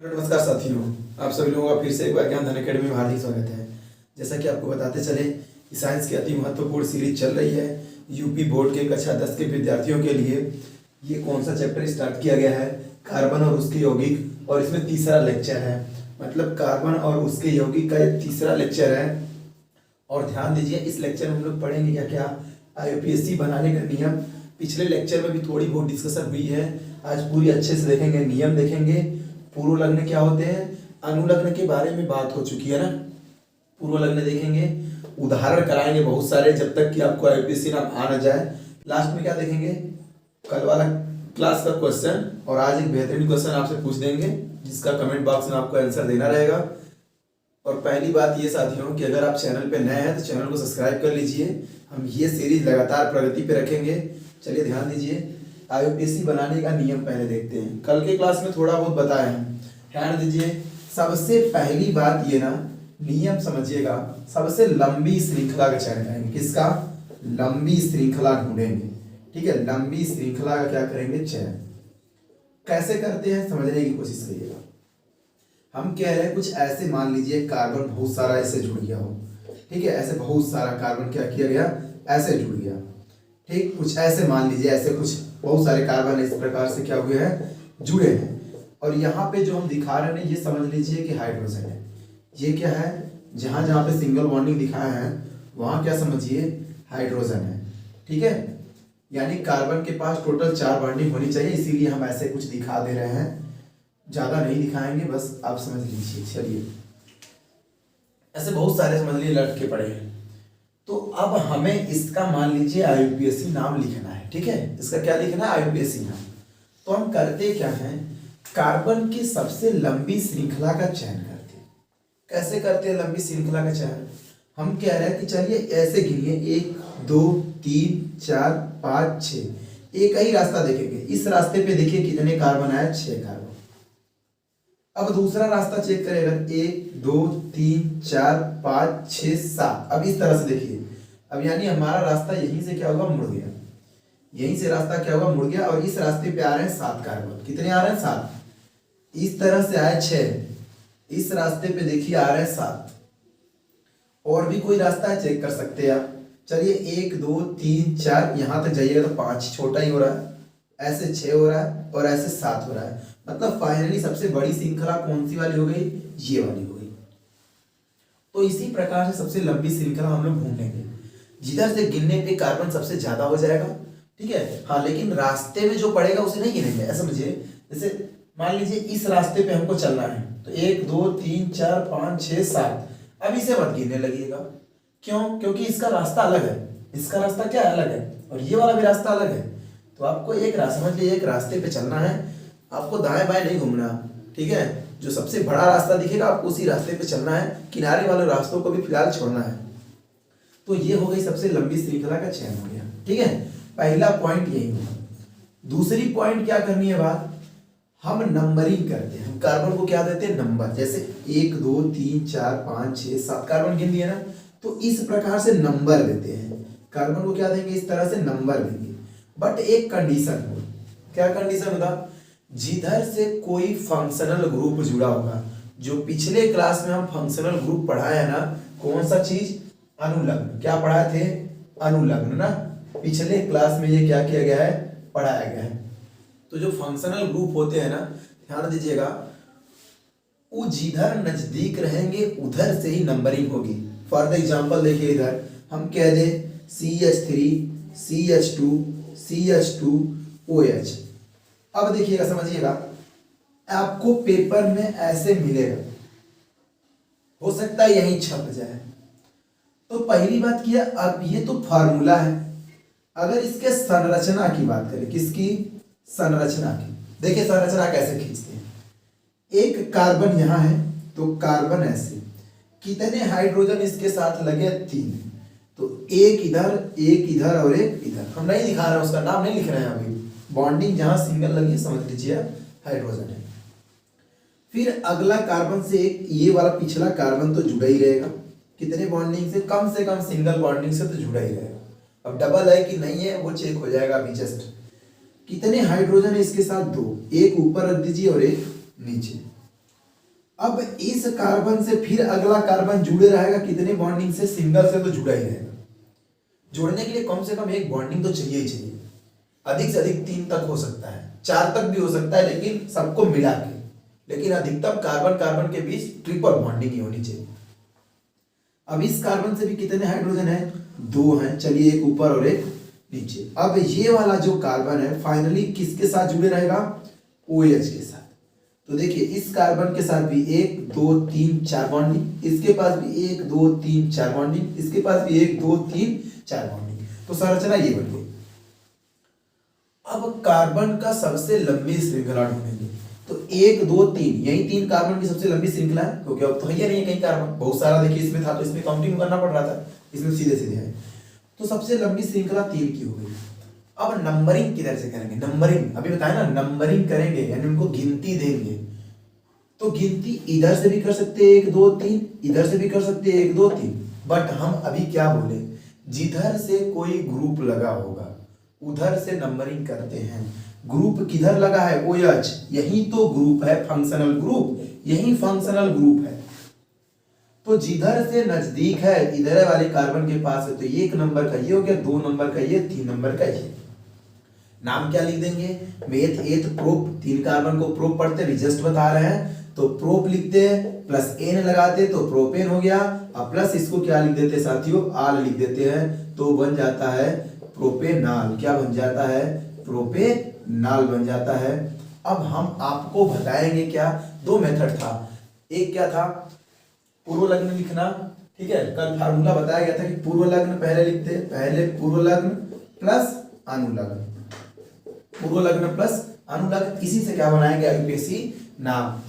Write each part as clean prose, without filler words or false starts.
नमस्कार साथियों, आप सभी लोगों का फिर से एक बार ज्ञान धन अकेडमी में हार्दिक स्वागत है। जैसा कि आपको बताते चले कि साइंस की अति महत्वपूर्ण सीरीज चल रही है यूपी बोर्ड के कक्षा 10 के विद्यार्थियों के लिए। ये कौन सा चैप्टर स्टार्ट किया गया है? कार्बन और उसके यौगिक, और इसमें तीसरा लेक्चर है। मतलब कार्बन और उसके यौगिक का ये तीसरा लेक्चर है। और ध्यान दीजिए, इस लेक्चर में हम लोग पढ़ेंगे क्या क्या आईयूपीएसी बनाने का नियम। पिछले लेक्चर में भी थोड़ी बहुत डिस्कशन हुई है, आज पूरी अच्छे से देखेंगे, नियम देखेंगे। पूर्व लग्न क्या होते हैं, अनुलग्न के बारे में बात हो चुकी है ना। पूर्व लग्न देखेंगे, उदाहरण कराएंगे बहुत सारे, जब तक कि आपको आईयूपीएसी नाम आ न जाए। लास्ट में क्या देखेंगे, कल वाला क्लास का क्वेश्चन, और आज एक बेहतरीन क्वेश्चन आपसे पूछ देंगे जिसका कमेंट बॉक्स में आपको आंसर देना रहेगा। और पहली बात ये साथियों कि अगर आप चैनल पे नए हैं तो चैनल को सब्सक्राइब कर लीजिए। हम ये सीरीज लगातार प्रगति पे रखेंगे। चलिए ध्यान दीजिए, आईयूपीएसी बनाने का नियम पहले देखते हैं। कल के क्लास में थोड़ा बहुत बताया है, ध्यान दीजिए। सबसे पहली बात ये ना, नियम समझिएगा, सबसे लंबी श्रृंखला का चयन करेंगे। किसका? लंबी श्रृंखला ढूंढेंगे। ठीक है, लंबी श्रृंखला का क्या करेंगे? चयन। कैसे करते हैं समझने की कोशिश करिएगा। हम कह रहे हैं कुछ ऐसे, मान लीजिए कार्बन बहुत सारा ऐसे जुड़ गया हो। ठीक है, ऐसे बहुत सारा कार्बन क्या किया गया, ऐसे जुड़ गया। ठीक, कुछ ऐसे मान लीजिए, ऐसे कुछ बहुत सारे कार्बन इस प्रकार से क्या हुए हैं, जुड़े हैं। और यहाँ पे जो हम दिखा रहे हैं ये समझ लीजिए कि हाइड्रोजन है। ये क्या है, जहाँ जहाँ पे सिंगल बॉन्डिंग दिखाया है वहाँ क्या समझिए, हाइड्रोजन है। ठीक है, यानी कार्बन के पास टोटल 4 बॉन्डिंग होनी चाहिए, इसीलिए हम ऐसे कुछ दिखा दे रहे हैं। ज़्यादा नहीं दिखाएंगे, बस आप समझ लीजिए। चलिए, ऐसे बहुत सारे समझ लीजिए लटके पड़े हैं। तो अब हमें इसका मान लीजिए आईयूपीएसी नाम लिखना है। ठीक है, इसका क्या लिखना है? आईयूपीएसी नाम। तो हम करते क्या हैं, कार्बन की सबसे लंबी श्रृंखला का चयन करते हैं। कैसे करते हैं लंबी श्रृंखला का चयन? हम कह रहे हैं कि चलिए ऐसे गिनिए, 1 2 3 4 5 6। एक ही रास्ता देखेंगे, इस रास्ते पे देखिए कितने कार्बन आए, 6 कार्बन। अब दूसरा रास्ता चेक करेगा, 1 2 3 4 5 6 7। अब इस तरह से देखिए, अब यानी हमारा रास्ता यहीं से क्या हुआ, मुड़ गया। यहीं से रास्ता क्या हुआ, मुड़ गया। और इस रास्ते पे आ रहे हैं 7 कार्बन। कितने आ रहे हैं? 7। इस तरह से आए 6, इस रास्ते पे देखिए आ रहे हैं 7। और भी कोई रास्ता है, चेक कर सकते हैं आप। चलिए 1 2 3 4, यहाँ तक जाइएगा तो 5, छोटा ही हो रहा है। ऐसे 6 हो रहा है और ऐसे 7 हो रहा है। मतलब फाइनली सबसे बड़ी श्रृंखला कौन सी वाली हो गई, ये वाली हो गई। तो इसी प्रकार से सबसे लंबी श्रृंखला हम लोग ढूंढेंगे, जिधर से गिनने पे कार्बन सबसे ज्यादा हो जाएगा। ठीक है, हाँ, लेकिन रास्ते में जो पड़ेगा उसे नहीं गिनेंगे। ऐसा समझिए, जैसे मान लीजिए इस रास्ते पे हमको चलना है, तो 1 2 3 4 5 6 7। अब इसे मत गिनने लगिएगा। क्यों? क्योंकि इसका रास्ता अलग है। इसका रास्ता क्या अलग है, और ये वाला भी रास्ता अलग है। तो आपको एक रास्ता, समझ लीजिए एक रास्ते पे चलना है, आपको दाएं बाएं नहीं घूमना। ठीक है, जो सबसे बड़ा रास्ता दिखेगा आपको उसी रास्ते पे चलना है, किनारे वाले रास्तों को भी फिलहाल छोड़ना है। तो ये हो गई सबसे लंबी श्रृंखला का चयन हो गया। ठीक है, पहला पॉइंट यही हुआ। दूसरी पॉइंट क्या करनी है बात, हम नंबरिंग करते हैं। कार्बन को क्या देते हैं, नंबर। जैसे 1 2 3 4 5 6 7 कार्बन गिन दिए ना, तो इस प्रकार से नंबर देते हैं। कार्बन को क्या देंगे, इस तरह से नंबर देंगे। बट एक कंडीशन हो। क्या कंडीशन होगा, जिधर से कोई फंक्शनल ग्रुप जुड़ा होगा। जो पिछले क्लास में हम फंक्शनल ग्रुप पढ़ाए है ना, कौन सा चीज, अनुलग्न। क्या पढ़ाए थे, अनुलग्न ना। पिछले क्लास में ये क्या किया गया है, पढ़ाया गया है। तो जो फंक्शनल ग्रुप होते हैं ना, ध्यान दीजिएगा, वो जिधर नजदीक रहेंगे उधर से ही नंबरिंग होगी। फॉर द एग्जांपल देखिए, इधर हम कह दे CH3 CH2 CH2 OH। अब देखिएगा, समझिएगा, आपको पेपर में ऐसे मिलेगा, हो सकता है यहीं छप जाए। तो पहली बात किया, अब ये तो फार्मूला है। अगर इसके संरचना की बात करें, किसकी, संरचना की, देखिए संरचना कैसे खींचते हैं। एक कार्बन यहां है, तो कार्बन ऐसे, कितने हाइड्रोजन इसके साथ लगे, 3। तो एक इधर और एक इधर। हम नहीं दिखा रहे हैं, उसका नाम नहीं लिख रहे हैं अभी। बॉन्डिंग जहां सिंगल लगी है समझ लीजिए हाइड्रोजन है। फिर अगला कार्बन से एक, ये वाला पिछला कार्बन तो जुड़ा ही रहेगा। कितने बॉन्डिंग से कम सिंगल बॉन्डिंग से तो जुड़ा ही रहेगा। अब डबल है कि नहीं है वो चेक हो जाएगा अभी जस्ट। कितने हाइड्रोजन है इसके साथ, 2। एक ऊपर रख दीजिए और एक नीचे। अब इस कार्बन से फिर अगला कार्बन जुड़े रहेगा कितने बॉन्डिंग से, सिंगल से तो जुड़ा ही रहेगा। जोड़ने के लिए कम से कम एक बॉन्डिंग तो चाहिए ही चाहिए। अधिक से अधिक 3 तक हो सकता है, 4 तक भी हो सकता है, लेकिन सबको मिला के, लेकिन अधिकतम कार्बन कार्बन के बीच ट्रिपल बॉन्डिंग ही होनी चाहिए। अब इस कार्बन से भी कितने हाइड्रोजन है, 2 हैं। चलिए एक ऊपर और एक नीचे। अब ये वाला जो कार्बन है फाइनली किसके साथ जुड़े रहेगा, OH के साथ। तो देखिए इस कार्बन के साथ भी 1 2 3 4 बॉन्डिंग, इसके पास भी 1 2 3 4 बॉन्डिंग, इसके पास भी 1 2 3 4 बॉन्डिंग। तो संरचना ये बन गई। अब कार्बन का सबसे लंबी श्रृंखला ढूंढेंगे, तो 1 2 3 यही 3 कार्बन की सबसे लंबी श्रृंखला है, क्योंकि अब तो है नहीं कहीं कार्बन, बहुत सारा देखिए इसमें था तो इसमें काउंटिंग करना पड़ रहा था, इसमें सीधे सीधे है। तो सबसे लंबी श्रृंखला 3 की हो गई। अब नंबरिंग किधर से करेंगे, नंबरिंग अभी बताया ना, नंबरिंग करेंगे यानी उनको गिनती देंगे। तो गिनती इधर से भी कर सकते हैं 1 2 3, इधर से भी कर सकते हैं 1 2 3, बट हम अभी क्या बोले, जिधर से कोई ग्रुप लगा होगा उधर से नंबरिंग करते हैं। ग्रुप किधर लगा है, OH, यही तो ग्रुप है, फंक्शनल ग्रुप, यही फंक्शनल ग्रुप है। तो जिधर से नजदीक है इधर वाले कार्बन के पास है, तो 1 नंबर का ये हो गया, 2 नंबर का ये, 3 नंबर का ये। नाम क्या लिख देंगे, मेथ एथ प्रोप, 3 कार्बन को प्रोप पढ़ते हैं, जस्ट बता रहे हैं, तो प्रोप लिखते हैं, प्लस एन लगाते तो प्रोपेन हो गया, अब प्लस इसको क्या लिख देते हैं साथियों, आल लिख देते हैं, तो बन जाता है प्रोपेनाल। क्या बन जाता है, प्रोपेनाल बन जाता है। अब हम आपको बताएंगे क्या, 2 मेथड था, एक क्या था पूर्व लग्न लिखना, ठीक है, कल फार्मूला बताया गया था कि पूर्व लग्न पहले लिखते, पहले पूर्व लग्न प्लस अनुलग्न, पूर्व लग्न प्लस अनुलग्न, इसी से क्या बनाएंगे यूपीएससी नाम।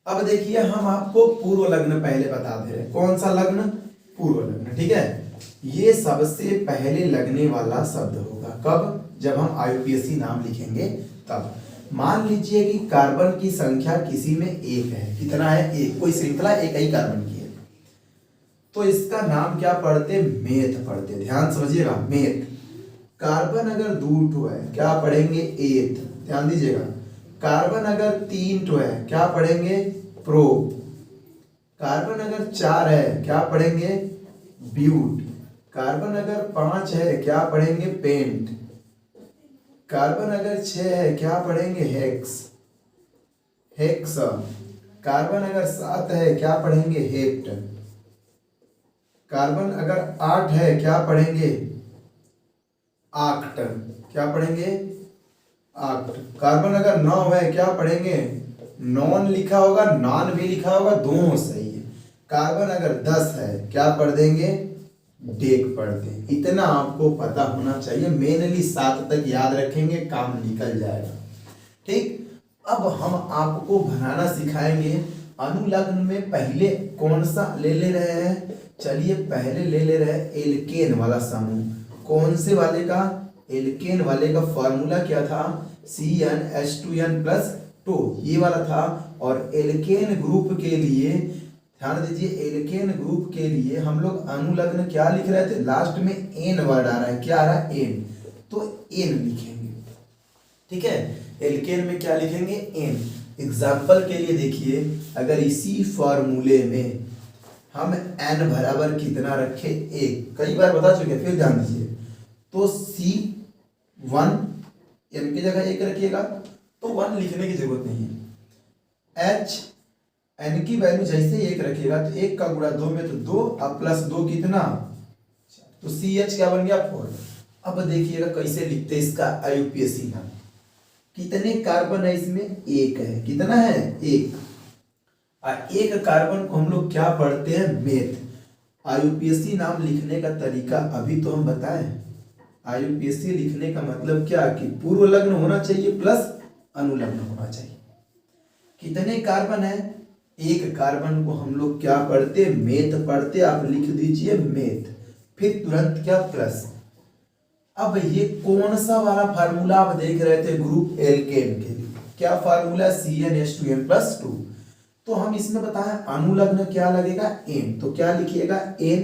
अब देखिए हम आपको पूर्व लग्न पहले बता दे रहे हैं, कौन सा लग्न, पूर्व लग्न, ठीक है। ये सबसे पहले लगने वाला शब्द होगा, कब, जब हम आईयूपीएससी नाम लिखेंगे तब। मान लीजिए कि कार्बन की संख्या किसी में 1 है, कितना है, 1, कोई श्रृंखला एक ही कार्बन की है, तो इसका नाम क्या पढ़ते, मेथ पढ़ते, ध्यान समझिएगा, मेथ। कार्बन अगर 2 है क्या पढ़ेंगे, एथ, ध्यान दीजिएगा। कार्बन अगर 3 है क्या पढ़ेंगे, प्रो। कार्बन अगर 4 है क्या पढ़ेंगे, ब्यूट। कार्बन अगर 5 है क्या पढ़ेंगे, पेंट। कार्बन अगर 6 है क्या पढ़ेंगे, हेक्स, हेक्स। कार्बन अगर 7 है क्या पढ़ेंगे, हेप्ट। कार्बन अगर 8 है क्या पढ़ेंगे, आक्ट, क्या पढ़ेंगे, आक्ट। कार्बन अगर 9 है क्या पढ़ेंगे, नॉन लिखा होगा, नॉन भी लिखा होगा, दोनों सही है। कार्बन अगर 10 है क्या पढ़ देंगे, डेक पढ़ते हैं। इतना आपको पता होना चाहिए, मेनली 7 तक याद रखेंगे, काम निकल जाएगा, ठीक। अब हम आपको बनाना सिखाएंगे। अनुलग्न में पहले कौन सा ले रहे हैं, चलिए पहले ले रहे हैं एल्केन वाला समूह। कौन से वाले का, एल्केन वाले का फॉर्मूला क्या था, CnH2n+2, ये वाला था। और एल्केन ग्रुप के लिए ध्यान दीजिए, एल्केन ग्रुप के लिए हम लोग अनुलग्न क्या लिख रहे थे, लास्ट में एन वर्ड आ रहा है, क्या आ रहा है, एन, तो एन लिखेंगे, ठीक है। एल्केन में क्या लिखेंगे, एन। एग्जाम्पल के लिए देखिए, अगर इसी फॉर्मूले में हम n बराबर कितना रखे, 1, कई बार बता चुके, फिर ध्यान दीजिए, तो C1 n की जगह 1 रखिएगा, तो 1 लिखने की जरूरत नहीं है। H n की वैल्यू जैसे 1 रखिएगा तो 1 का गुणा 2 में तो 2, अब +2 कितना, तो CH क्या बन गया, 4। अब देखिएगा कैसे लिखते हैं इसका आईयूपीएससी नाम। कितने कार्बन है इसमें, 1 है, कितना है, 1। एक कार्बन को हम लोग क्या पढ़ते हैं, मेथ। आईयूपीएससी नाम लिखने का तरीका अभी तो हम बताएं। आईयूपीएससी लिखने का मतलब क्या कि पूर्व लग्न होना चाहिए प्लस अनुलग्न होना चाहिए। कितने कार्बन है, 1 कार्बन को हम लोग क्या पढ़ते, मेथ पढ़ते, आप लिख दीजिए मेथ, फिर तुरंत क्या, प्लस। अब ये कौन सा वाला फार्मूला आप देख रहे थे, ग्रुप एल्केन के लिए क्या फार्मूला, CnH2n+2। तो हम इसमें बताएं अनुलग्न क्या लगेगा, एन, तो क्या लिखिएगा, एन।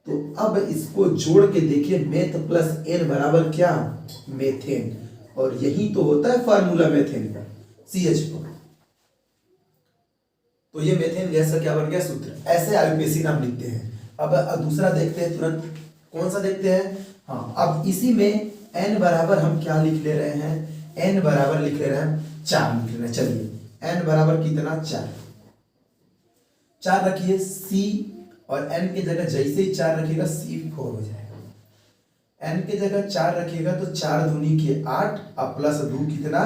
तो अब इसको जोड़ के देखिए, मेथ प्लस एन बराबर क्या, मेथेन, और यही तो होता है फार्मूला मेथेन का, CH4। तो ये मेथेन गैस का क्या बन गया सूत्र। ऐसे आईयूपीएसी नाम लिखते हैं। अब दूसरा देखते हैं तुरंत, कौन सा देखते हैं। हाँ, अब इसी में n बराबर हम क्या लिख ले रहे हैं, n बराबर लिख ले रहे हैं 4 लिख ले रहे हैं। चलिए n बराबर कितना 4 रखिए, C और n की जगह जैसे ही 4 रखिएगा C4 हो जाएगा। n की जगह 4 रखिएगा तो 4 दूनी के 8 और प्लस 2 कितना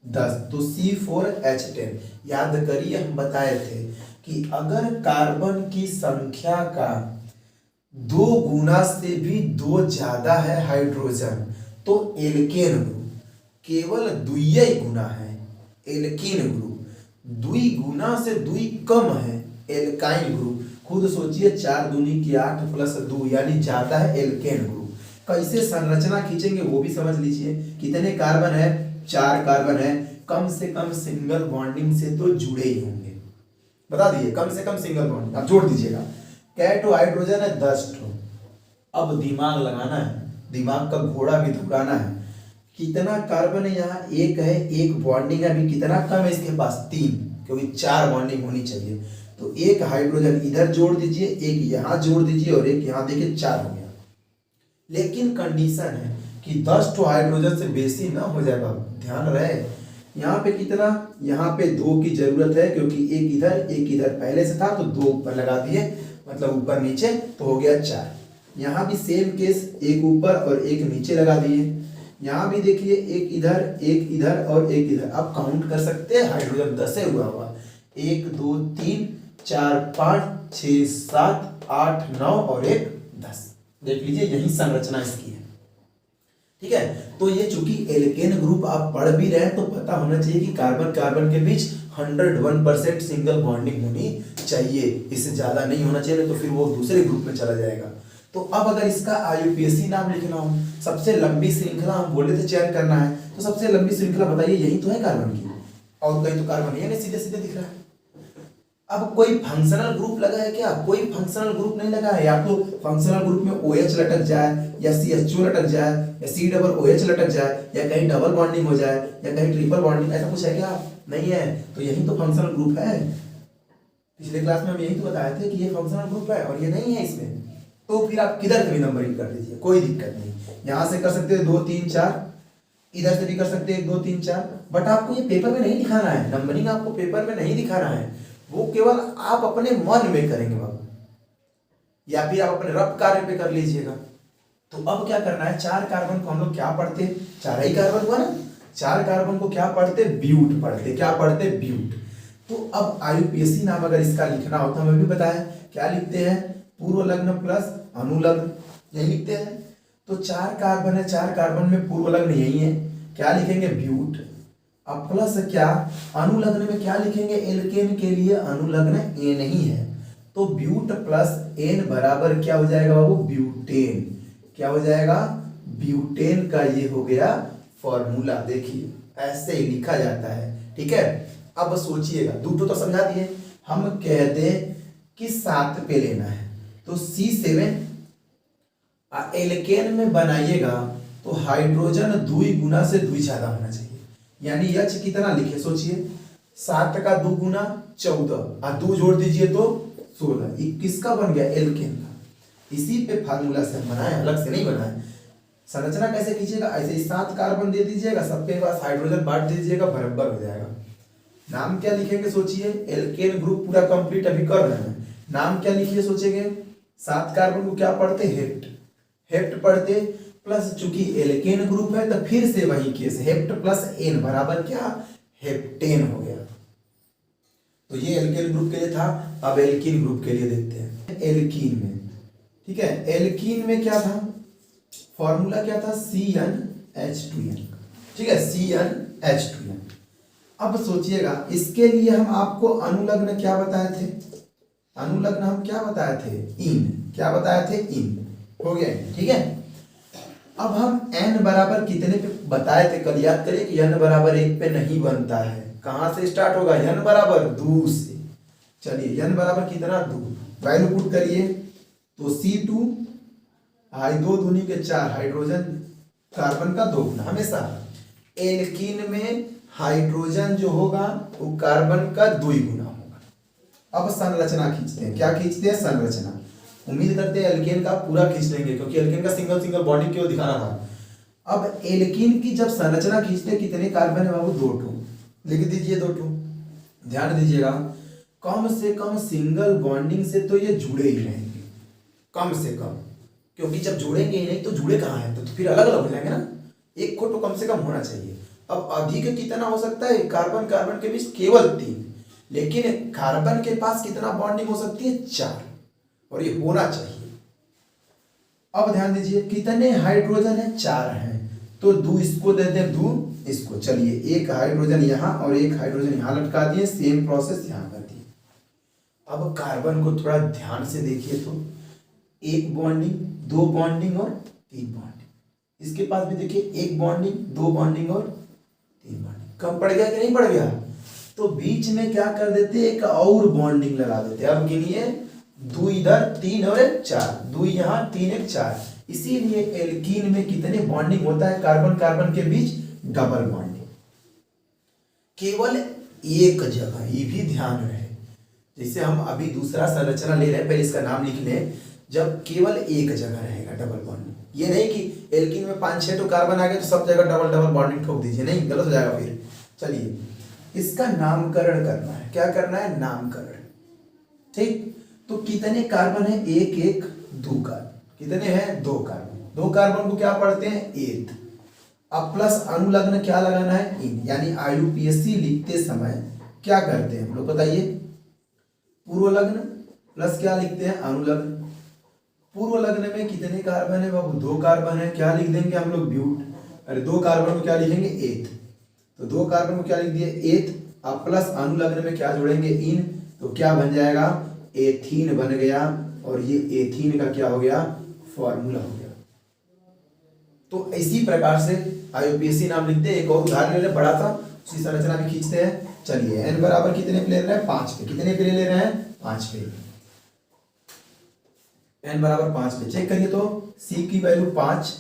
10, तो C4H10। याद करिए हम बताए थे कि अगर कार्बन की संख्या का 2 गुना से भी 2 ज्यादा है हाइड्रोजन तो एल्केन ग्रुप, केवल 2 गुना है एल्केन ग्रुप, 2 गुना से 2 कम है एल्काइन ग्रुप। खुद सोचिए 4 दूनी की 8 प्लस 2 यानी ज्यादा है एल्केन ग्रुप। कैसे संरचना खींचेंगे वो भी समझ लीजिए। कितने कार्बन है, 4 कार्बन है, कम से कम सिंगल बॉन्डिंग से तो जुड़े ही होंगे, बता दिए कम से कम सिंगल बॉन्डिंग। आप जोड़ दीजिएगा, कैटो हाइड्रोजन है 10 ठो। अब दिमाग लगाना है, दिमाग का घोड़ा भी दौड़ाना है। कितना कार्बन है यहाँ, 1 है, 1 बॉन्डिंग है, अभी कितना कम है इसके पास 3, क्योंकि 4 बॉन्डिंग होनी चाहिए। तो 1 हाइड्रोजन इधर जोड़ दीजिए, 1 यहाँ जोड़ दीजिए और 1 यहाँ, देखिए 4 हो गया। लेकिन कंडीशन है कि 10 ठो हाइड्रोजन से बेसी ना हो जाए बाबू, ध्यान रहे। यहाँ पे कितना, यहाँ पे 2 की जरूरत है क्योंकि 1 इधर पहले से था तो 2 ऊपर लगा दिए, मतलब ऊपर नीचे, तो हो गया 4। यहाँ भी सेम केस, 1 ऊपर और 1 नीचे लगा दिए। यहाँ भी देखिए 1 इधर और 1 इधर। अब काउंट कर सकते हैं, हाइड्रोजन 10 से हुआ 1 2 3 4 5 6 7 8 9 और 1 10। देख लीजिए यही संरचना इसकी है, ठीक है। तो ये चूंकि एल्केन ग्रुप आप पढ़ भी रहे हैं तो पता होना चाहिए कि कार्बन कार्बन के बीच 101% सिंगल बॉन्डिंग होनी चाहिए, इससे ज्यादा नहीं होना चाहिए, तो फिर वो दूसरे ग्रुप में चला जाएगा। तो अब अगर इसका आईयूपीएसी नाम लिखना हो, सबसे लंबी श्रृंखला हम बोले थे चयन करना है, तो सबसे लंबी श्रृंखला बताइए, यही तो है कार्बन की, और कहीं तो कार्बन है नहीं, सीधे सीधे दिख रहा है। अब कोई फंक्शनल ग्रुप लगा है क्या, कोई फंक्शनल ग्रुप नहीं लगा है। या तो फंक्शनल ग्रुप में OH लटक जाए या CHO लटक जाए या C OH लटक जाए या कहीं डबल बॉन्डिंग हो जाए या कहीं ट्रिपल बॉन्डिंग, ऐसा कुछ है क्या, नहीं है। तो यही तो फंक्शनल ग्रुप है। पिछले क्लास में हम यही तो बताए थे कि ये फंक्शनल ग्रुप है और ये नहीं है इसमें। तो फिर आप किधर से भी नंबरिंग कर लीजिए, कोई दिक्कत नहीं। यहाँ से कर सकते हैं 2 3 4, इधर से भी कर सकते हैं 1 2 3 4, बट आपको ये पेपर में नहीं दिखाना है, नंबरिंग आपको पेपर में नहीं दिखाना है, वो केवल आप अपने मन में करेंगे बाबू, या फिर आप अपने रफ कार्य पे कर लीजिएगा। तो अब क्या करना है, 4 कार्बन को हम लोग क्या पढ़ते, 4 ही कार्बन हुआ ना, 4 कार्बन को क्या पढ़ते, ब्यूट पढ़ते, क्या पढ़ते, ब्यूट। तो अब आईयूपीएसी नाम अगर इसका लिखना होता, हमें भी बताया क्या लिखते हैं, पूर्व लग्न प्लस अनुलग्न, यही लिखते हैं। तो 4 कार्बन है, 4 कार्बन में पूर्व लग्न यही है, क्या लिखेंगे, ब्यूट। अब प्लस क्या, अनुलग्न में क्या लिखेंगे, एल्केन के लिए अनुलग्न ए नहीं है, तो ब्यूट प्लस एन बराबर क्या हो जाएगा बाबू, ब्यूटेन। क्या हो जाएगा, ब्यूटेन का ये हो गया फॉर्मूला। देखिए ऐसे ही लिखा जाता है, ठीक है। अब सोचिएगा, दूसरों तो समझा दिए, हम कहते कि 7 पे लेना है, तो C7 एल्केन में बनाइएगा तो हाइड्रोजन 2 गुना से 2 ज्यादा होना चाहिए, यानी H कितना लिखे, सोचिए 7 का 2 गुना 14 और 2 जोड़ दीजिए तो 16, ये किसका बन गया, एल्केन का। इसी पे फार्मूला से हम बनाए, अलग से नहीं बनाए। संरचना कैसे कीजिएगा, ऐसे ही 7 कार्बन दे दीजिएगा, सबके पास हाइड्रोजन बांट दीजिएगा, बराबर हो जाएगा। नाम क्या लिखेंगे, सोचिए, एल्केन ग्रुप पूरा कंप्लीट अभी कर रहे हैं, नाम क्या लिखिए, सोचेंगे 7 कार्बन को क्या पढ़ते, हेप्ट, हेप्ट पढ़ते, प्लस चूंकि एल्केन ग्रुप है तो फिर से वही केस, हेप्ट प्लस एन बराबर क्या, हेप्टेन हो गया। तो ये एल्केन ग्रुप के लिए था। अब एल्कीन ग्रुप के लिए देखते हैं, एल्कीन में, ठीक है, एल्कीन में क्या था, फॉर्मूला क्या था, CnH2n, ठीक है, CnH2n। अब सोचिएगा, इसके लिए हम आपको अनुलग्न क्या बताए थे, अनुलग्न हम क्या बताए थे, इन, क्या बताए थे, इन, हो गया, ठीक है। अब हम n बराबर कितने पे बताए थे, कल याद करिए कि n बराबर 1 पे नहीं बनता है। कहां से स्टार्ट होगा, n बराबर 2 से। चलिए n बराबर कितना, 2, वैल्यू पुट करिए तो C2 2 दूनी के 4, हाइड्रोजन कार्बन का 2 गुना। हमेशा एल्कीन में हाइड्रोजन जो होगा वो कार्बन का 2 गुना होगा, अब संरचना खींचते हैं, क्या खींचते हैं? संरचना। उम्मीद करते हैं एल्केन का पूरा खींच लेंगे, क्योंकि एल्केन का सिंगल सिंगल बॉन्डिंग क्यों दिखाना था। अब एल्कीन की जब संरचना खींचते कितने कार्बन है बाबू? 2 ठो। लिख दीजिए 2 ठो। ध्यान दीजिएगा, कम से कम सिंगल बॉन्डिंग से तो ये जुड़े ही रहेंगे, कम से कम, क्योंकि जब जुड़ेंगे ही नहीं तो जुड़े कहाँ हैं, तो फिर अलग अलग हो जाएंगे ना। एक को तो कम से कम होना चाहिए। अब अधिक कितना हो सकता है? कार्बन कार्बन के बीच केवल 3, लेकिन कार्बन के पास कितना बॉन्डिंग हो सकती है? 4, और ये होना चाहिए। अब ध्यान दीजिए, कितने हाइड्रोजन है? 4 हैं, तो 2 इसको देते हैं, 2 इसको। चलिए, एक हाइड्रोजन यहाँ और एक हाइड्रोजन यहाँ लटका दिए, सेम प्रोसेस यहाँ कर दिए। अब कार्बन को थोड़ा ध्यान से देखिए तो 1 बॉन्डिंग, 2 बॉन्डिंग और 3 बॉन्डिंग। इसके पास भी देखिए 1 बॉन्डिंग, 2 बॉन्डिंग और 3 बॉन्डिंग। कम पड़ गया कि नहीं पड़ गया? तो बीच में क्या कर देते? एक और बॉन्डिंग लगा देते। अब गिनिए, 2 इधर, 3 और 1 4, 2 यहाँ, 3 1 4। इसीलिए एल्कीन में कितने बॉन्डिंग होता है कार्बन कार्बन के बीच? डबल बॉन्डिंग, केवल एक जगह। ये भी ध्यान रहे, जैसे हम अभी दूसरा संरचना ले रहे हैं, पहले इसका नाम लिख लें। जब केवल एक जगह रहेगा डबल बॉन्डिंग, ये नहीं कि एल्कीन में 5-6 तो कार्बन आ गए तो सब जगह डबल डबल बॉन्डिंग ठोक दीजिए, नहीं, गलत हो जाएगा फिर। चलिए, इसका नामकरण करना है। क्या करना है? नामकरण। ठीक, तो कितने कार्बन है? 1 1 2 कार्बन। कितने हैं? 2 कार्बन। 2 कार्बन को क्या पढ़ते हैं? एथ। अब प्लस अनुलग्न क्या लगाना है? इन। यानी आईयूपीएससी लिखते समय क्या करते हैं हम लोग बताइए? पूर्व लग्न प्लस क्या लिखते हैं? अनुलग्न। पूर्व लग्न में कितने कार्बन है बाबू? 2 कार्बन है, क्या लिख देंगे हम लोग? ब्यूट। अरे 2 कार्बन को क्या लिखेंगे? एथ। तो 2 कार्बन को क्या लिख दिए? एथ। अब प्लस अनुलग्न में क्या जोड़ेंगे? इन। तो क्या बन जाएगा? एथीन बन गया, और ये एथीन का क्या हो गया? फॉर्मूला हो गया। तो इसी प्रकार से आईयूपीएसी नाम लिखते हैं। एक और उदाहरण ले रहे हैं बड़ा सा, उसी संरचना भी खींचते हैं। चलिए, n बराबर कितने पे ले रहे हैं? 5 पे। कितने पे ले रहे हैं? 5 पे। n बराबर 5 पे चेक करिए तो C की वैल्यू 5,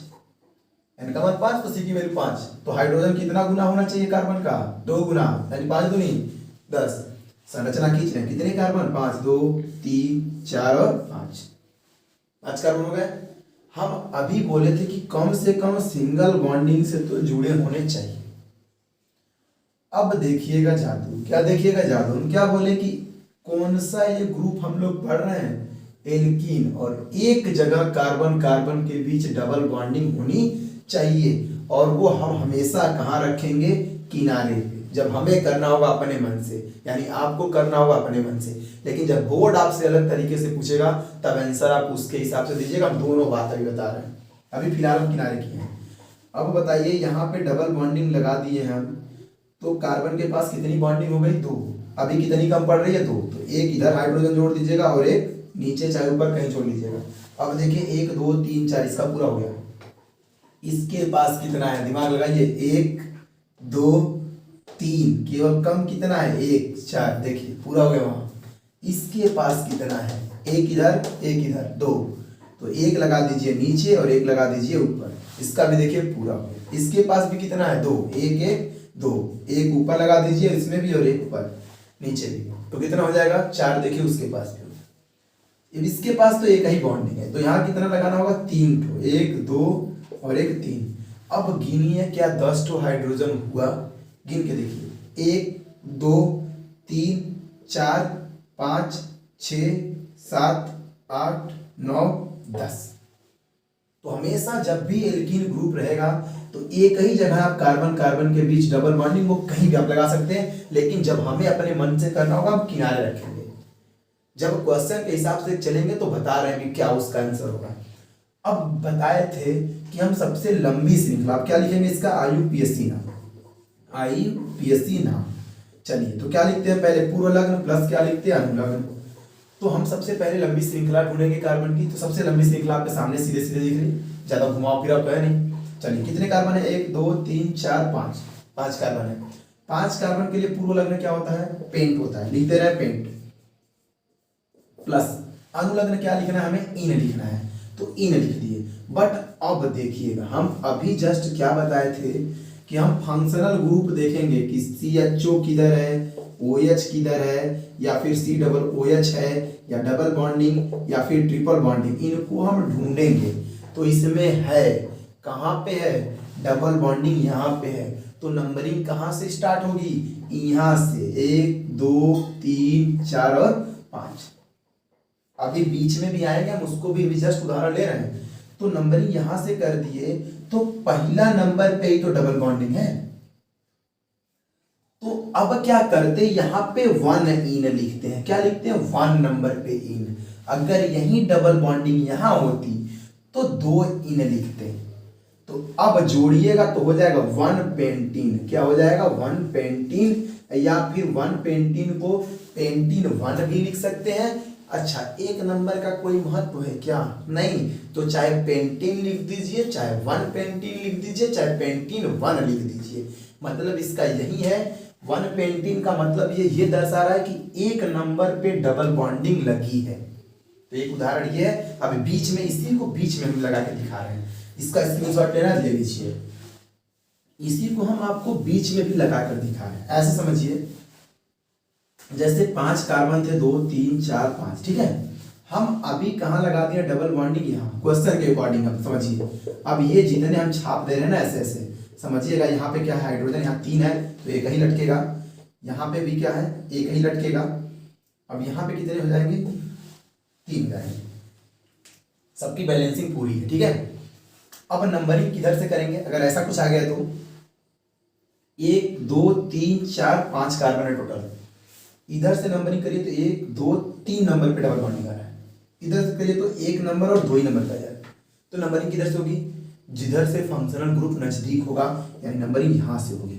n का मान 5, तो C की वैल्यू 5। तो हाइड्रोजन कितना गुना होना चाहिए कार्बन का? 2 गुना, यानी 5 दूनी 10। संरचना खींच रहे हैं, कितने कार्बन? 5, 2 3 4 और 5 कार्बन हो गए। हम अभी बोले थे कि कम से कम सिंगल बॉन्डिंग से तो जुड़े होने चाहिए। अब देखिएगा जादू, क्या देखिएगा जादू? हम क्या बोले कि कौन सा ये ग्रुप हम लोग पढ़ रहे हैं? एल्कीन, और एक जगह कार्बन कार्बन के बीच डबल बॉन्डिंग होनी चाहिए, और वो हम हमेशा कहाँ रखेंगे? किनारे पे। जब हमें करना होगा अपने मन से, यानी आपको करना होगा अपने मन से, लेकिन जब बोर्ड आपसे अलग तरीके से पूछेगा तब आंसर आप उसके हिसाब से दीजिएगा। हम दोनों बात अभी बता रहे हैं, अभी फिलहाल हम किनारे किए हैं। अब बताइए, यहाँ पे डबल बॉन्डिंग लगा दिए हैं हम, तो कार्बन के पास कितनी बॉन्डिंग हो गई? 2। अभी कितनी कम पड़ रही है? 2। तो एक इधर हाइड्रोजन जोड़ दीजिएगा और एक नीचे चाहे ऊपर कहीं छोड़ लीजिएगा। अब देखिए, 1 2 3 4, इसका पूरा हो गया। इसके पास कितना है? दिमाग लगाइए, 1 2 3, केवल कम कितना है? 1 4, देखिए पूरा हो गया वहां। इसके पास कितना है? एक इधर एक इधर, 2, तो एक लगा दीजिए नीचे और एक लगा दीजिए ऊपर। इसका भी देखिए पूरा हो गया। इसके पास भी कितना है? 2, 1 1 2, एक ऊपर लगा दीजिए इसमें भी और एक ऊपर नीचे भी, तो कितना हो जाएगा? 4। देखिए उसके पास भी, इसके पास तो एक ही बॉन्डिंग है, तो यहाँ कितना लगाना होगा? 3 ठो, 1 2 और 1 3। अब गिनिए, क्या 10 ठो हाइड्रोजन हुआ? गिन के देखिए, 1 2 3 4 5 6 7 8 9 10। तो हमेशा जब भी एल्कीन ग्रुप रहेगा तो एक ही जगह आप कार्बन कार्बन के बीच डबल बॉन्डिंग वो कहीं भी आप लगा सकते हैं, लेकिन जब हमें अपने मन से करना होगा हम किनारे रखेंगे। जब क्वेश्चन के हिसाब से चलेंगे तो बता रहे हैं कि क्या उसका आंसर होगा। अब बताए थे कि हम सबसे लंबी श्रृंखला, क्या लिखेंगे इसका? आईयूपीएसी नाम, आईयूपीएसी नाम। चलिए, तो क्या लिखते हैं? पहले पूर्व लग्न प्लस क्या लिखते हैं? अनुलग्न। तो हम सबसे पहले लंबी श्रृंखला ढूंढेंगे कार्बन की। तो सबसे लंबी श्रृंखला आपके सामने सीधे सीधे दिख रही, ज्यादा घुमाव फिराव तो है नहीं। चलिए, कितने कार्बन है? 1 2 3 4 5, 5 कार्बन है। 5 कार्बन के लिए पूर्व लग्न क्या होता है? पेंट होता है, लिखते रहे पेंट। प्लस अनुलग्न क्या लिखना है हमें? इन लिखना है, तो इन लिख दिए। बट अब देखिएगा, हम अभी जस्ट क्या बताए थे कि हम फंक्शनल ग्रुप देखेंगे कि CHO किधर है, OH किधर है, या फिर COOH है, या डबल बॉन्डिंग या फिर ट्रिपल बॉन्डिंग, इनको हम ढूंढेंगे। तो इसमें है, कहाँ पे है, डबल बॉन्डिंग यहाँ पे है। तो नंबरिंग कहाँ से स्टार्ट होगी, यहाँ से 1 2 3 4 और 5। अभी बीच में भी आएंगे, हम उसको भी जस्ट उदाहरण ले रहे हैं। तो नंबरिंग यहां से कर दिए, तो पहला नंबर पे ही तो डबल बॉन्डिंग है। तो अब क्या करते, यहां पे 1 इन लिखते हैं। क्या लिखते हैं, 1 नंबर पे इन। अगर यही डबल बॉन्डिंग यहां होती तो 2 इन लिखते हैं। तो अब जोड़िएगा तो हो जाएगा 1 पेंटीन। क्या हो जाएगा, 1 पेंटीन, या फिर 1 पेंटीन को पेंटीन 1 भी लिख सकते हैं। अच्छा, एक नंबर का कोई महत्व है क्या, नहीं। तो चाहे पेंटीन लिख दीजिए, चाहे 1 पेंटीन लिख दीजिए, चाहे पेंटीन 1 लिख दीजिए। मतलब इसका यही है, 1 पेंटीन का मतलब ये दर्शा रहा है कि एक नंबर पे डबल बॉन्डिंग लगी है। तो एक उदाहरण ये है। अब बीच में, इसी को बीच में हम लगा के दिखा रहे हैं। इसका स्क्रीनशॉट लेना, ले लीजिए। इसी को हम आपको बीच में भी लगा कर दिखा रहे हैं। ऐसे समझिए, जैसे 5 कार्बन थे, 2 3 4 5, ठीक है। हम अभी कहाँ लगा दिया डबल बॉन्डिंग, यहाँ क्वेश्चन के अकॉर्डिंग। अब समझिए, अब ये जितने हम छाप दे रहे हैं ना, ऐसे ऐसे समझिएगा। यहाँ पे क्या है, हाइड्रोजन यहाँ 3 है तो एक ही लटकेगा। यहाँ पे भी क्या है, एक ही लटकेगा। अब यहाँ पे कितने हो जाएंगे, 3 जाएंगे। सबकी बैलेंसिंग पूरी है, ठीक है। अब नंबरिंग किधर से करेंगे, अगर ऐसा कुछ आ गया तो 1 2 3 4 5 कार्बन है टोटल। इधर से नंबरिंग करिए तो 1 2 3 नंबर पे डबल बॉन्डिंग आ रहा है। इधर से करिए तो 1 नंबर और 2 ही नंबर पे आ जाएगा। तो नंबरिंग किधर से होगी, जिधर से फंक्शनल ग्रुप नजदीक होगा, यानी नंबरिंग यहाँ से होगी।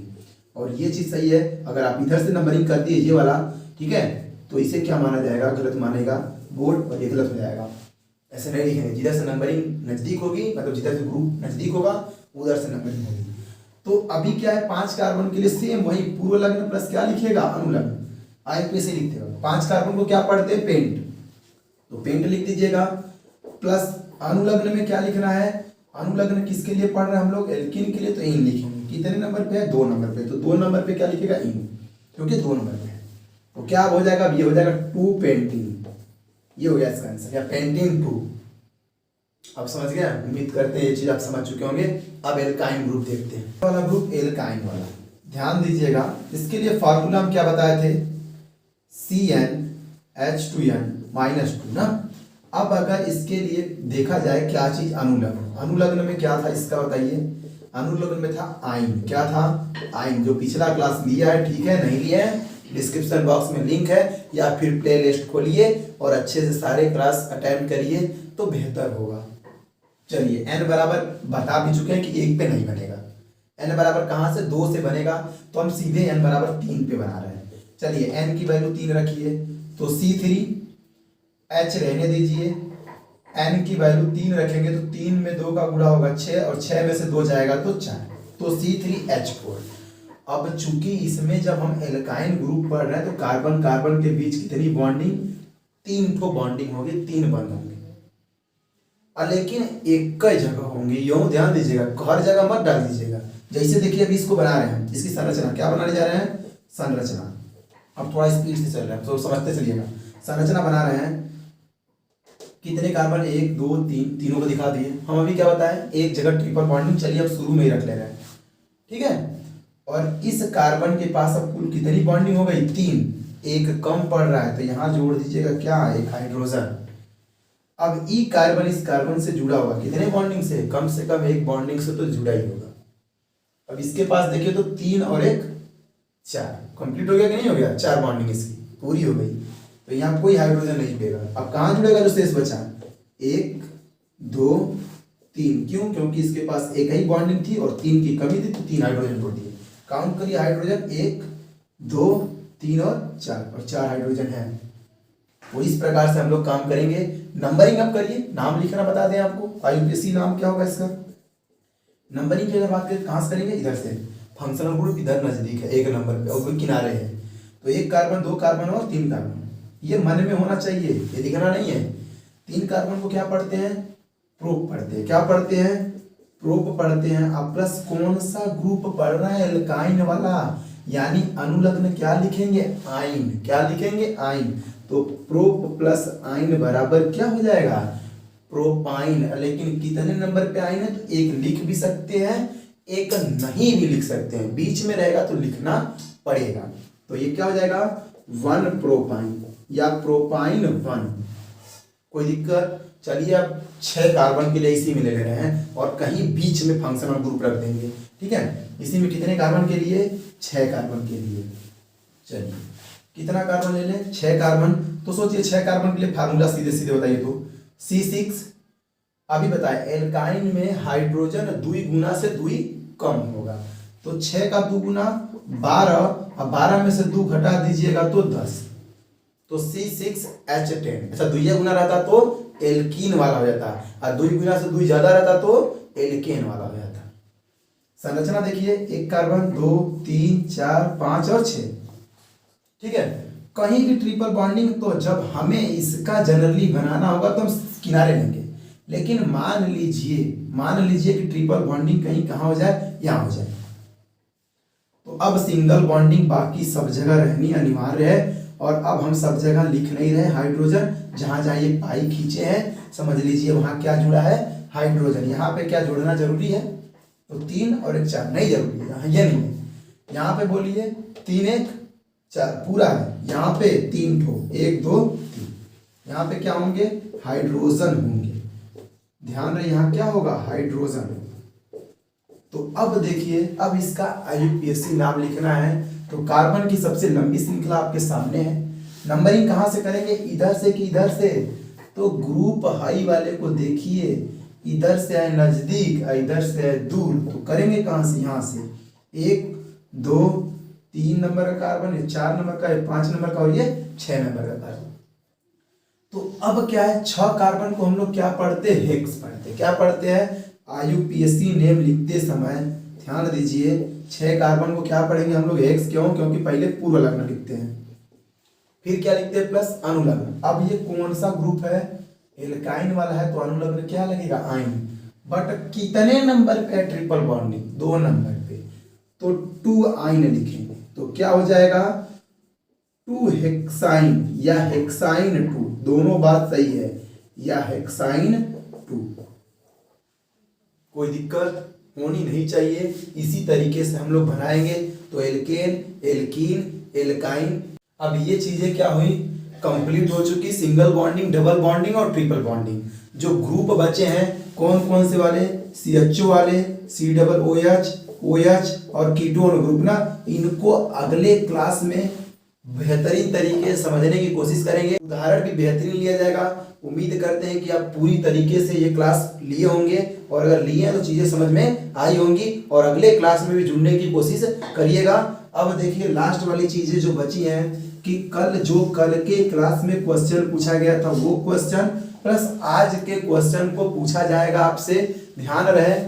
और ये चीज सही है, अगर आप इधर से नंबरिंग कर दिए ये वाला, ठीक है, तो इसे क्या माना जाएगा, गलत मानेगा बोर्ड, और ये गलत हो जाएगा। ऐसे नहीं लिखेंगे, जिधर से नंबरिंग नजदीक होगी, मतलब जिधर से ग्रुप नजदीक होगा उधर से नंबरिंग होगी। तो अभी क्या है, 5 कार्बन के लिए सेम वही पूर्व लग्न प्लस क्या लिखिएगा, अनुलग्न। आईपी से लिखते हो, 5 कार्बन को क्या पढ़ते हैं, पेंट, तो पेंट लिख दीजिएगा। प्लस अनुलग्न में क्या लिखना है, अनुलग्न किसके लिए पढ़ रहे हैं हम लोग, एल्किन के लिए, तो इन लिखेंगे। कितने नंबर पे है, 2 नंबर पे, तो 2 नंबर पे क्या लिखेगा, इन, क्योंकि 2 नंबर पे है। तो क्या हो जाएगा, ये हो जाएगा 2 पेंटीन। ये हो गया इसका आंसर, या पेंटीन 2। अब समझ गया, उम्मीद करते हैं ये चीज आप समझ चुके होंगे। अब एल्काइन ग्रुप देखते हैं, वाला ग्रुप एल्काइन वाला, ध्यान दीजिएगा। इसके लिए फार्मूला हम क्या बताए थे, CnH2n-2 ना। अब अगर इसके लिए देखा जाए क्या चीज, अनुलग्न, अनुलग्न में क्या था इसका बताइए। अनुलग्न में था आइन, क्या था, आइन, जो पिछला क्लास लिया है, ठीक है, नहीं लिया है डिस्क्रिप्शन बॉक्स में लिंक है, या फिर प्ले लिस्ट खोलिए और अच्छे से सारे क्लास अटेंड करिए तो बेहतर होगा। चलिए, n बराबर बता भी चुके हैं कि 1 पे नहीं बनेगा। n बराबर कहाँ से, 2 से बनेगा, तो हम सीधे n बराबर 3 पे बना रहे हैं। चलिए, n की वैल्यू 3 रखिए, तो C3H रहने दीजिए। n की वैल्यू 3 रखेंगे तो 3 में 2 का गुणा होगा 6, और 6 में से 2 जाएगा तो 4, तो C3H4। अब चूंकि इसमें जब हम एल्काइन ग्रुप पढ़ रहे हैं तो कार्बन कार्बन के बीच कितनी बॉन्डिंग, 3 ठो बॉन्डिंग होगी, 3 बंध होंगे, लेकिन एक ही जगह होंगे। यूं ध्यान दीजिएगा, हर जगह मत डाल दीजिएगा। जैसे देखिए, अभी इसको बना रहे हैं, इसकी संरचना क्या बनाने जा रहे हैं, संरचना। अब थोड़ा स्पीड से चल रहा है तो समझते चलिएगा। संरचना बना रहे हैं, कितने कार्बन, 1 2 3, तीनों को दिखा दिए। हम अभी क्या बताएं, एक जगह ट्रिपल बॉन्डिंग, चलिए अब शुरू में ही रख ले रहे हैं, ठीक है। और इस कार्बन के पास अब कुल कितनी बॉन्डिंग हो गई, 3, एक कम पड़ रहा है तो यहां जोड़ दीजिएगा क्या, एक हाइड्रोजन। अब ई कार्बन इस कार्बन से जुड़ा होगा, कितने बॉन्डिंग से कम एक बॉन्डिंग से तो जुड़ा ही होगा। अब इसके पास देखिए तो 3 और 1 4, कंप्लीट हो गया कि नहीं हो गया, 4 बॉन्डिंग इसकी पूरी हो गई। तो यहाँ कोई हाइड्रोजन नहीं जुड़ेगा। अब कहाँ जुड़ेगा, जो शेष बचा, 1 2 3, क्यों, क्योंकि इसके पास एक ही बॉन्डिंग थी और 3 की कमी थी, तो 3 हाइड्रोजन जोड़ दिए। काउंट करिए हाइड्रोजन, 1 2 3 और 4 हाइड्रोजन है। तो इस प्रकार से हम लोग काम करेंगे। नंबरिंग अब करिए, नाम लिखना बता दें आपको, IUPAC नाम क्या होगा इसका। नंबरिंग की अगर बात करें कहाँ से करेंगे, इधर से, फंक्शनल ग्रुप इधर नजदीक है 1 नंबर पे और कोई किनारे है, तो 1 कार्बन 2 कार्बन और 3 कार्बन, ये मन में होना चाहिए, ये दिखना नहीं है। 3 कार्बन को क्या पढ़ते हैं, प्रोप पढ़ते हैं, क्या पढ़ते हैं, प्रोप पढ़ते हैं। अब प्लस कौन सा ग्रुप पढ़ रहा है, एल्काइन वाला, यानी अनुलग्न क्या लिखेंगे, आइन। क्या लिखेंगे, आइन। तो प्रोप प्लस आइन बराबर क्या हो जाएगा, प्रोपाइन। लेकिन कितने नंबर पे आइन है, तो एक लिख भी सकते हैं, एक नहीं भी लिख सकते हैं, बीच में रहेगा तो लिखना पड़ेगा। तो ये क्या हो जाएगा, 1 प्रोपाइन या प्रोपाइन 1। कोई दिक्कत, चलिए अब 6 कार्बन के लिए इसी में ले रहे हैं और कहीं बीच में फंक्शनल ग्रुप रख देंगे, ठीक है। इसी में कितने कार्बन के लिए, 6 कार्बन के लिए। चलिए कितना कार्बन ले लें, 6 कार्बन। तो सोचिए 6 कार्बन के लिए फार्मूला सीधे सीधे बताइए तो C6। अभी बताए एल्काइन में हाइड्रोजन 2 गुना से 2 कम होगा, तो 6 का 2 गुना 12, अब 12 में से 2 घटा दीजिएगा तो 10, तो C6H10। अच्छा 2 गुना रहता तो एल्कीन वाला हो जाता, और 2 गुना से 2 ज्यादा रहता तो एल्केन वाला हो जाता। संरचना देखिए, 1 कार्बन, 2 3 4 5 और 6, ठीक है। कहीं भी ट्रिपल बॉन्डिंग, तो जब हमें इसका जनरली बनाना होगा तो हम किनारे लेंगे, लेकिन मान लीजिए कि ट्रिपल बॉन्डिंग कहीं कहाँ हो जाए, यहाँ हो जाए, तो अब सिंगल बॉन्डिंग बाकी सब जगह रहनी अनिवार्य है। और अब हम सब जगह लिख नहीं रहे हाइड्रोजन, जहां जहां ये पाई खींचे हैं समझ लीजिए वहां क्या जुड़ा है, हाइड्रोजन। यहाँ पे क्या जोड़ना जरूरी है, तो 3 और 1 4 नहीं जरूरी है, ये नहीं है। यहाँ पे बोलिए 3 1 4 पूरा है, यहाँ पे 3 ठो, 1 2 3, यहाँ पे क्या होंगे, हाइड्रोजन होंगे। ध्यान रहे यहाँ क्या होगा, हाइड्रोजन। तो अब देखिए, अब इसका IUPAC नाम लिखना है, तो कार्बन की सबसे लंबी श्रृंखला आपके सामने है। नंबरिंग कहाँ से करेंगे, इधर से कि इधर से, तो ग्रुप हाई वाले को देखिए, इधर से है नजदीक, इधर से है दूर, तो करेंगे कहाँ से, यहाँ से 1 2 3 नंबर का कार्बन, 4 नंबर का, 5 नंबर का, और ये 6 नंबर का कार्बन। तो अब क्या है, 6 कार्बन को हम लोग क्या पढ़ते हैं, हेक्स पढ़ते हैं। क्या पढ़ते हैं, IUPAC नेम लिखते समय ध्यान दीजिए, 6 कार्बन को क्या पढ़ेंगे हम लोग, हेक्स। क्यों, क्योंकि पहले पूर्व लग्न लिखते हैं, फिर क्या लिखते हैं, प्लस अनुलग्न। अब ये कौन सा ग्रुप है, एल्काइन वाला है, तो अनुलग्न क्या लगेगा, आइन। बट कितने नंबर पे है ट्रिपल बॉन्डिंग, 2 नंबर पे, तो 2 आइन लिखेंगे, तो क्या हो जाएगा, 2 हेक्साइन या हेक्साइन 2, दोनों बात सही है, या हेक्साइन 2। कोई दिक्कत होनी नहीं चाहिए। इसी तरीके से हम लोग बनाएंगे, तो एल्केन, एल्कीन, एल्काइन। अब ये चीजें क्या हुई, कंप्लीट हो चुकी, सिंगल बॉन्डिंग, डबल बॉन्डिंग और ट्रिपल बॉन्डिंग। जो ग्रुप बचे हैं कौन कौन से वाले, CHO वाले, COOH, OH और कीटोन ग्रुप ना, इनको अगले क्लास में बेहतरीन तरीके से समझने की कोशिश करेंगे। उदाहरण भी बेहतरीन लिया जाएगा। उम्मीद करते हैं कि आप पूरी तरीके से ये क्लास लिए होंगे, और अगर लिए हैं तो चीजें समझ में आई होंगी, और अगले क्लास में भी जुड़ने की कोशिश करिएगा। अब देखिए लास्ट वाली चीजें जो बची हैं, कि कल के क्लास में क्वेश्चन पूछा गया था, वो क्वेश्चन प्लस आज के क्वेश्चन को पूछा जाएगा आपसे, ध्यान रहे।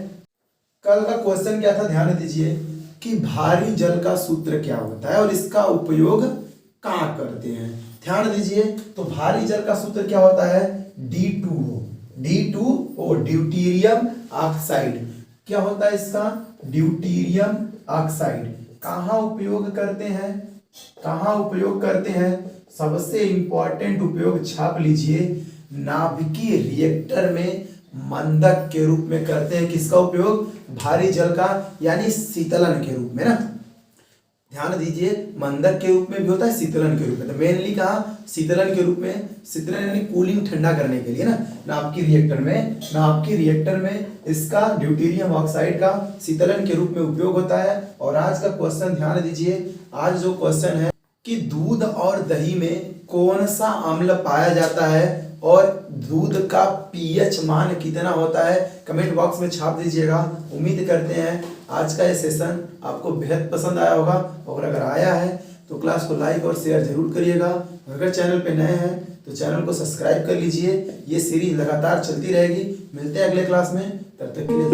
कल का क्वेश्चन क्या था, ध्यान दीजिए, कि भारी जल का सूत्र क्या होता है और इसका उपयोग कहाँ करते हैं। ध्यान दीजिए, तो भारी जल का सूत्र क्या होता है, D2O, ड्यूटीरियम ऑक्साइड। क्या होता है इसका, ड्यूटीरियम ऑक्साइड। कहाँ उपयोग करते हैं, सबसे इंपॉर्टेंट उपयोग छाप लीजिए, नाभिकीय रिएक्टर में मंदक के रूप में करते हैं। किसका उपयोग, भारी जल का, यानी शीतलन के रूप में ना। ध्यान दीजिए, मंदक के रूप में भी होता है, शीतलन के रूप में। तो मेनली कहा शीतलन के रूप में, शीतलन यानी कूलिंग, ठंडा करने के लिए ना। नाभिकीय रिएक्टर में इसका ड्यूटीरियम ऑक्साइड का शीतलन के रूप में उपयोग होता है। और आज का क्वेश्चन ध्यान दीजिए, आज जो क्वेश्चन है कि दूध और दही में कौन सा अम्ल पाया जाता है और दूध का pH मान कितना होता है, कमेंट बॉक्स में छाप दीजिएगा। उम्मीद करते हैं आज का ये सेशन आपको बेहद पसंद आया होगा, और अगर आया है तो क्लास को लाइक और शेयर जरूर करिएगा। अगर चैनल पे नए हैं तो चैनल को सब्सक्राइब कर लीजिए। ये सीरीज लगातार चलती रहेगी। मिलते हैं अगले क्लास में, तब तक के लिए।